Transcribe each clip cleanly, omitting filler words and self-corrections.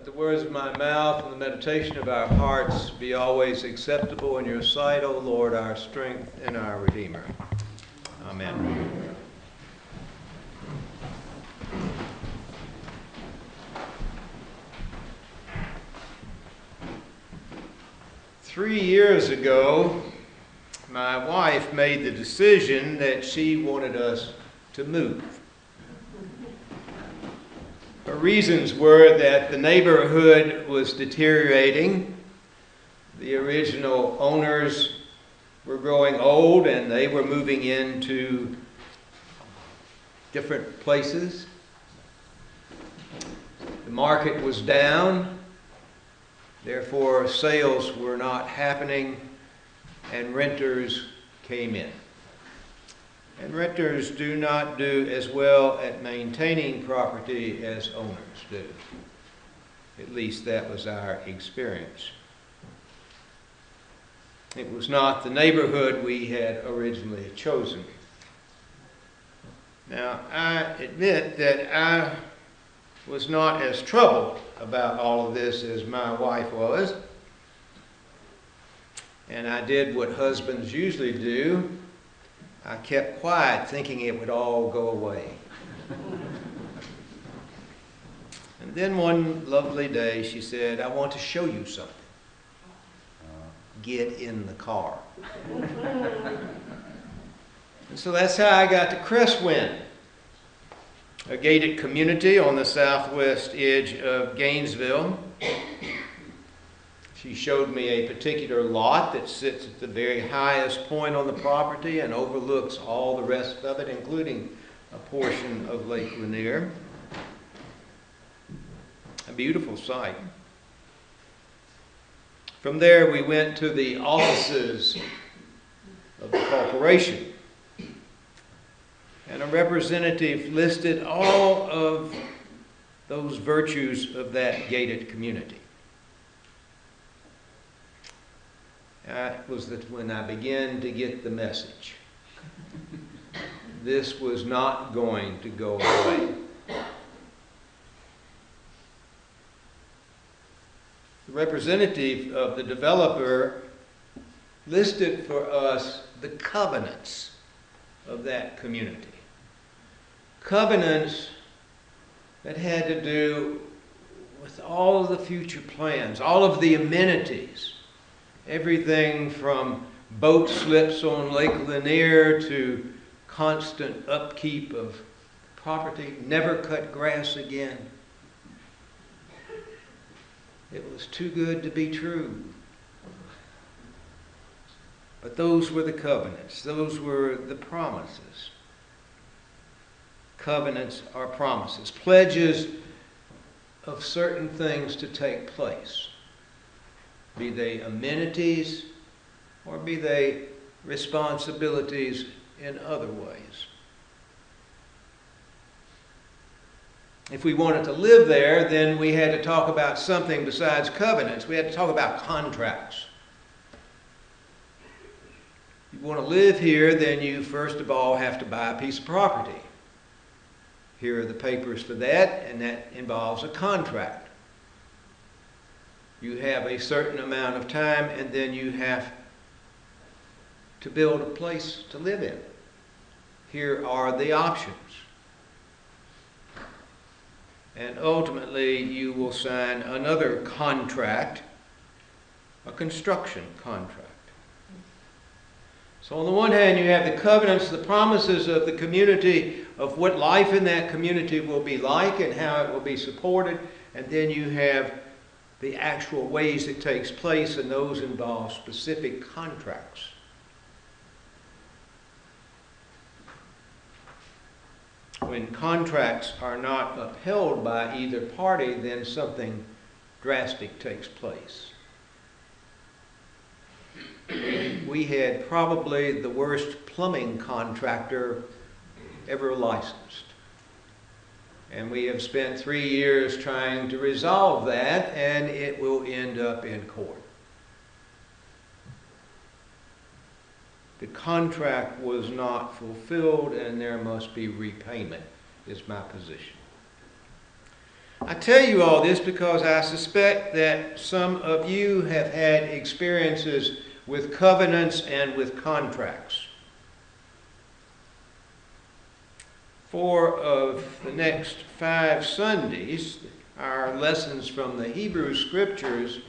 Let the words of my mouth and the meditation of our hearts be always acceptable in your sight, O Lord, our strength and our Redeemer. Amen. 3 years ago, my wife made the decision that she wanted us to move. Her reasons were that the neighborhood was deteriorating, the original owners were growing old and they were moving into different places. The market was down, therefore sales were not happening and renters came in. And renters do not do as well at maintaining property as owners do. At least that was our experience. It was not the neighborhood we had originally chosen. Now, I admit that I was not as troubled about all of this as my wife was. And I did what husbands usually do. I kept quiet, thinking it would all go away. And then one lovely day she said, "I want to show you something. Get in the car." And so that's how I got to Crestwind, a gated community on the southwest edge of Gainesville. She showed me a particular lot that sits at the very highest point on the property and overlooks all the rest of it, including a portion of Lake Lanier. A beautiful sight. From there, we went to the offices of the corporation. And a representative listed all of those virtues of that gated community. That was when I began to get the message. This was not going to go away. The representative of the developer listed for us the covenants of that community. Covenants that had to do with all of the future plans, all of the amenities. Everything from boat slips on Lake Lanier to constant upkeep of property, never cut grass again. It was too good to be true. But those were the covenants. Those were the promises. Covenants are promises, pledges of certain things to take place. Be they amenities or be they responsibilities in other ways. If we wanted to live there, then we had to talk about something besides covenants. We had to talk about contracts. If you want to live here, then you first of all have to buy a piece of property. Here are the papers for that, and that involves a contract. You have a certain amount of time, and then you have to build a place to live in. Here are the options. And ultimately, you will sign another contract, a construction contract. So on the one hand, you have the covenants, the promises of the community, of what life in that community will be like and how it will be supported. And then you have the actual ways it takes place, and those involve specific contracts. When contracts are not upheld by either party, then something drastic takes place. We had probably the worst plumbing contractor ever licensed. And we have spent 3 years trying to resolve that, and it will end up in court. The contract was not fulfilled, and there must be repayment, is my position. I tell you all this because I suspect that some of you have had experiences with covenants and with contracts. 4 of the next 5 Sundays, our lessons from the Hebrew Scriptures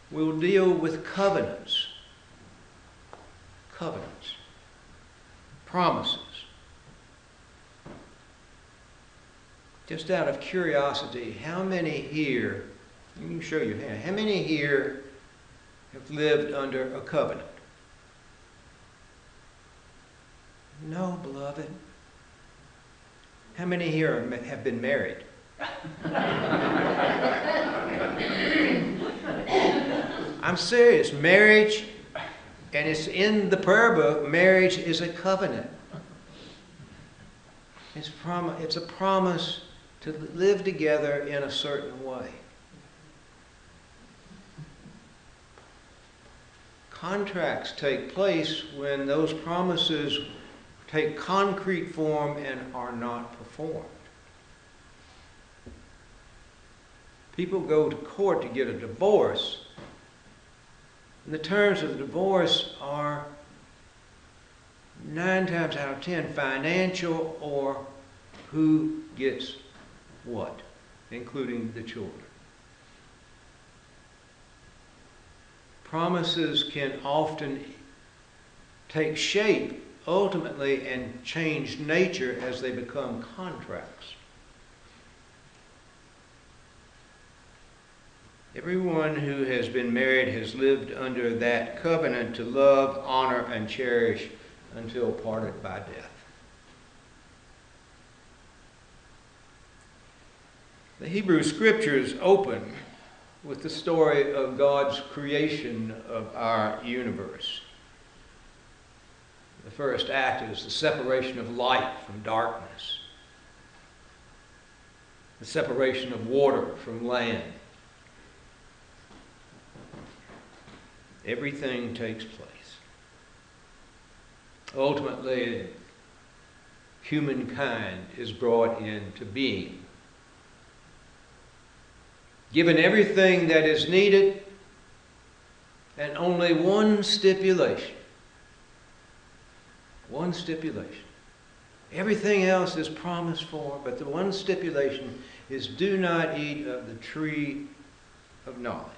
will deal with covenants. Covenants. Promises. Just out of curiosity, how many here, let me show your hand, how many here have lived under a covenant? No, beloved. How many here have been married? I'm serious. Marriage, and it's in the prayer book, marriage is a covenant. It's a promise to live together in a certain way. Contracts take place when those promises take concrete form and are not performed. People go to court to get a divorce, and the terms of the divorce are 9 times out of 10 financial or who gets what, including the children. Promises can often take shape ultimately and change nature as they become contracts. Everyone who has been married has lived under that covenant to love, honor, and cherish until parted by death. The Hebrew Scriptures open with the story of God's creation of our universe. The first act is the separation of light from darkness, the separation of water from land. Everything takes place. Ultimately, humankind is brought into being, given everything that is needed, and only one stipulation. One stipulation. Everything else is promised for, but the one stipulation is do not eat of the tree of knowledge.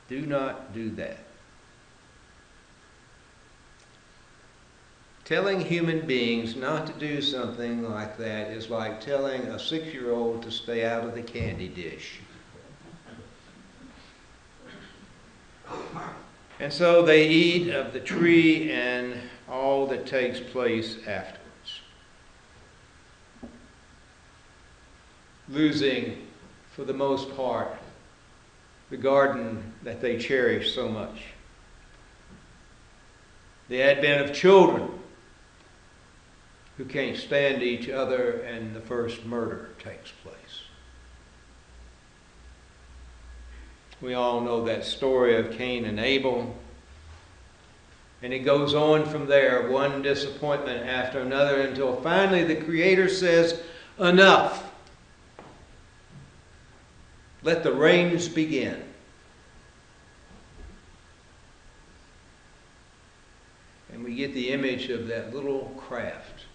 Do not do that. Telling human beings not to do something like that is like telling a 6-year-old to stay out of the candy dish. And so they eat of the tree and all that takes place afterwards, losing, for the most part, the garden that they cherish so much. The advent of children who can't stand each other, and the first murder takes place. We all know that story of Cain and Abel. And it goes on from there, one disappointment after another, until finally the Creator says, enough. Let the rains begin. And we get the image of that little craft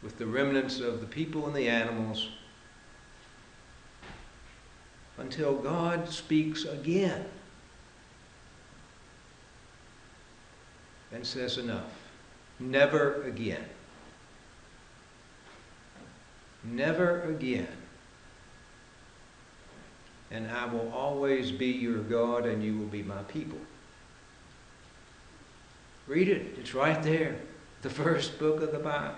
with the remnants of the people and the animals, until God speaks again and says enough. Never again. Never again. And I will always be your God, and you will be my people. Read it. It's right there. The first book of the Bible.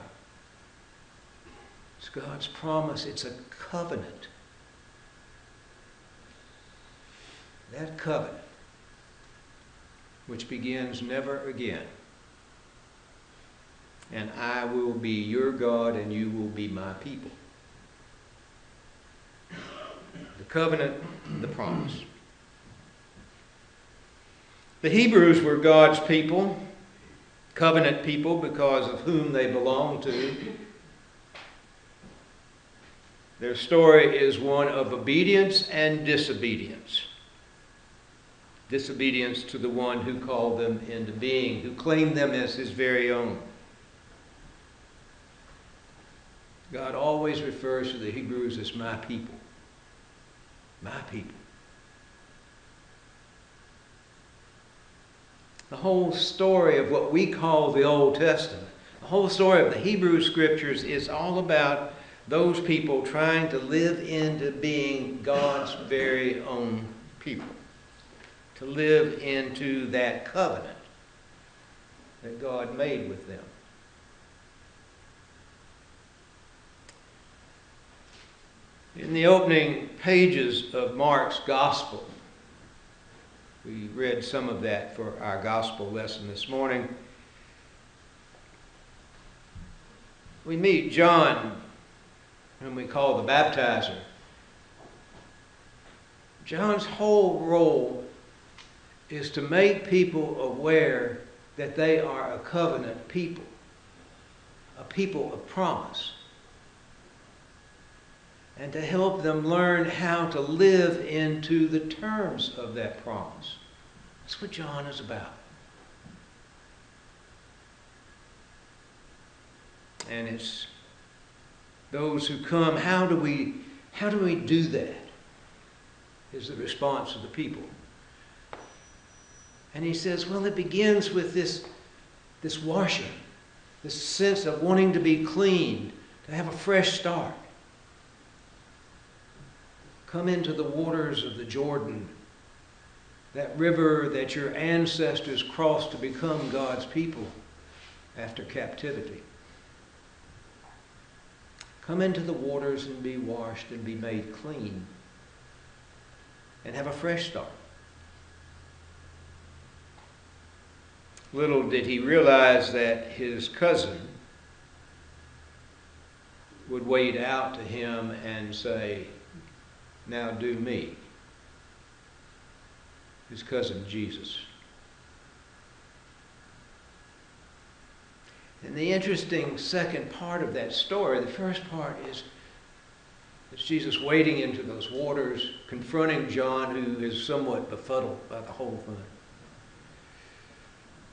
It's God's promise. It's a covenant. That covenant, which begins never again. And I will be your God, and you will be my people. The covenant, the promise. The Hebrews were God's people, covenant people, because of whom they belonged to. Their story is one of obedience and disobedience. Disobedience to the one who called them into being, who claimed them as his very own. God always refers to the Hebrews as my people. My people. The whole story of what we call the Old Testament, the whole story of the Hebrew Scriptures is all about those people trying to live into being God's very own people. To live into that covenant that God made with them. In the opening pages of Mark's Gospel, we read some of that for our Gospel lesson this morning. We meet John, whom we call the baptizer. John's whole role is to make people aware that they are a covenant people, a people of promise, and to help them learn how to live into the terms of that promise. That's what John is about. And it's those who come, how do we do that? Is the response of the people. And he says, well, it begins with this washing, this sense of wanting to be cleaned, to have a fresh start. Come into the waters of the Jordan, that river that your ancestors crossed to become God's people after captivity. Come into the waters and be washed and be made clean and have a fresh start. Little did he realize that his cousin would wade out to him and say, now do me. His cousin Jesus. And the interesting second part of that story, the first part is Jesus wading into those waters, confronting John, who is somewhat befuddled by the whole thing.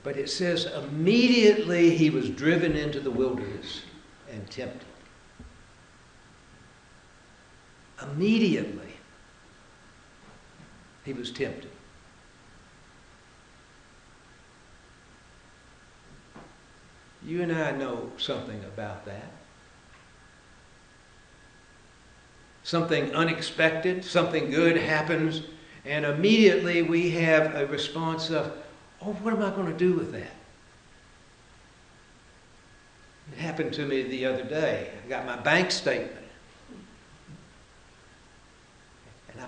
But it says, immediately he was driven into the wilderness and tempted. Immediately he was tempted. You and I know something about that. Something unexpected, something good happens, and immediately we have a response of, oh, what am I going to do with that? It happened to me the other day. I got my bank statement. And I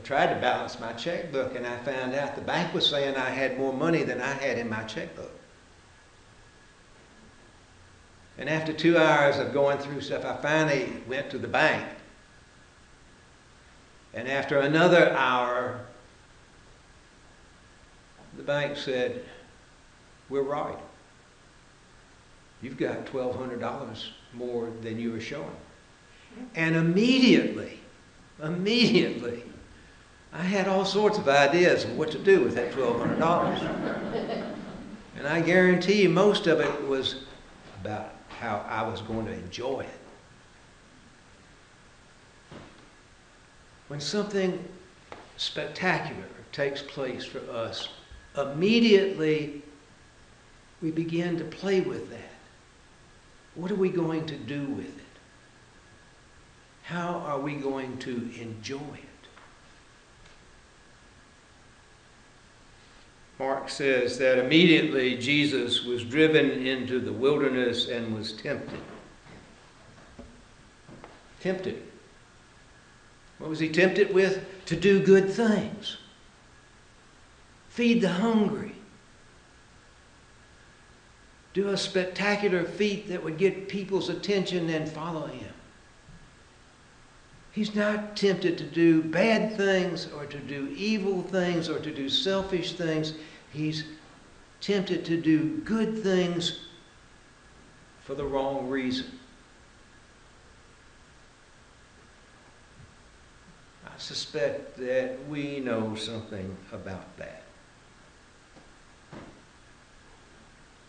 tried to balance my checkbook, and I found out the bank was saying I had more money than I had in my checkbook. And after 2 hours of going through stuff, I finally went to the bank. And after another hour, the bank said, we're right. You've got $1,200 more than you were showing. And immediately, I had all sorts of ideas of what to do with that $1,200. And I guarantee you most of it was about how I was going to enjoy it. When something spectacular takes place for us, immediately we begin to play with that. What are we going to do with it? How are we going to enjoy it? Mark says that immediately Jesus was driven into the wilderness and was tempted. Tempted. What was he tempted with? To do good things. Feed the hungry. Do a spectacular feat that would get people's attention and follow him. He's not tempted to do bad things or to do evil things or to do selfish things. He's tempted to do good things for the wrong reason. I suspect that we know something about that.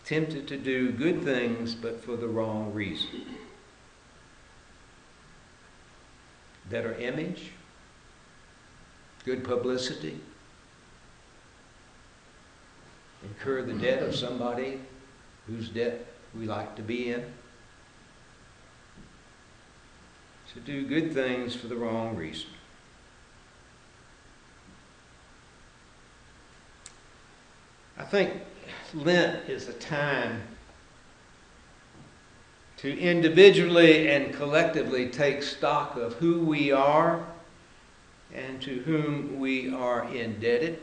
Tempted to do good things, but for the wrong reason. Better image, good publicity, incur the debt of somebody whose debt we like to be in. To do good things for the wrong reason. I think Lent is a time to individually and collectively take stock of who we are and to whom we are indebted.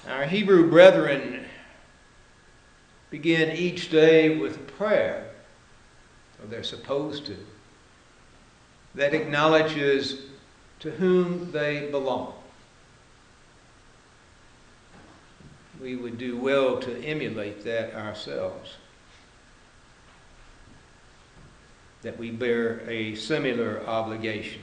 Our Hebrew brethren begin each day with a prayer, or they're supposed to, that acknowledges to whom they belong. We would do well to emulate that ourselves, that we bear a similar obligation,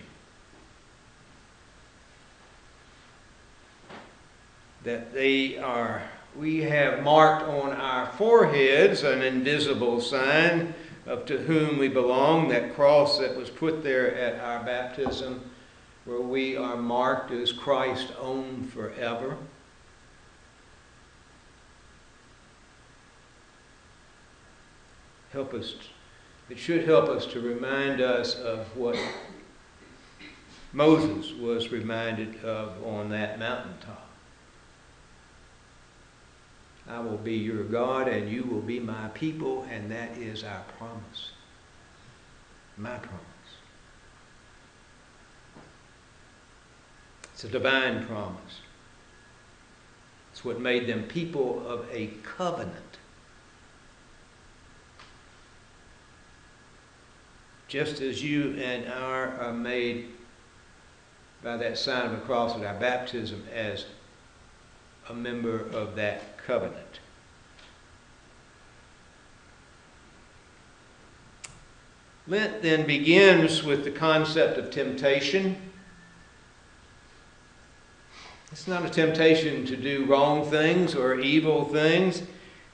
that we have marked on our foreheads an invisible sign of to whom we belong, that cross that was put there at our baptism, where we are marked as Christ's own forever. It should help us to remind us of what Moses was reminded of on that mountaintop. I will be your God and you will be my people, and that is our promise. My promise. It's a divine promise. It's what made them people of a covenant. Just as you and I are made by that sign of the cross at our baptism as a member of that covenant. Lent then begins with the concept of temptation. It's not a temptation to do wrong things or evil things.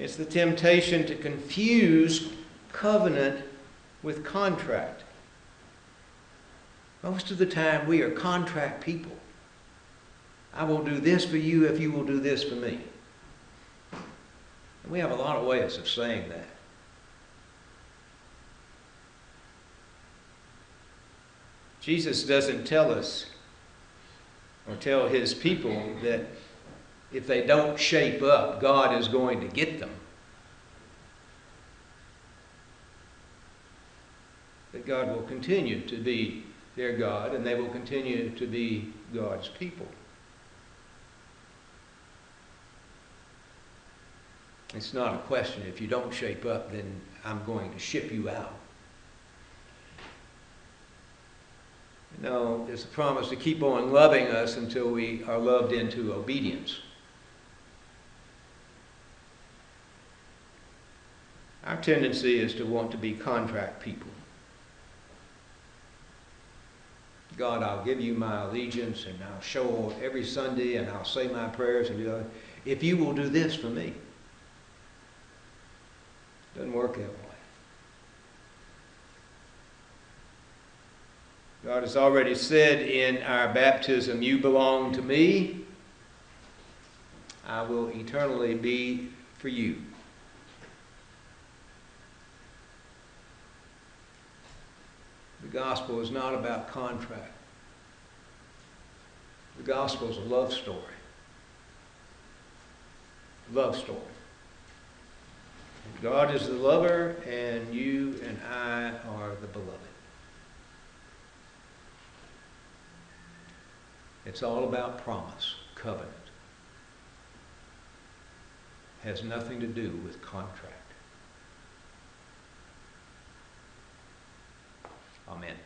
It's the temptation to confuse covenant with contract. Most of the time we are contract people. I will do this for you if you will do this for me. And we have a lot of ways of saying that. Jesus doesn't tell us or tell his people that if they don't shape up, God is going to get them. That God will continue to be their God and they will continue to be God's people. It's not a question, if you don't shape up, then I'm going to ship you out. No, it's a promise to keep on loving us until we are loved into obedience. Our tendency is to want to be contract people. God, I'll give you my allegiance and I'll show up every Sunday and I'll say my prayers and do that if you will do this for me. Doesn't work that way. God has already said in our baptism, you belong to me. I will eternally be for you. The gospel is not about contract. The gospel is a love story. Love story. God is the lover, and you and I are the beloved. It's all about promise, covenant. Has nothing to do with contract. Amen.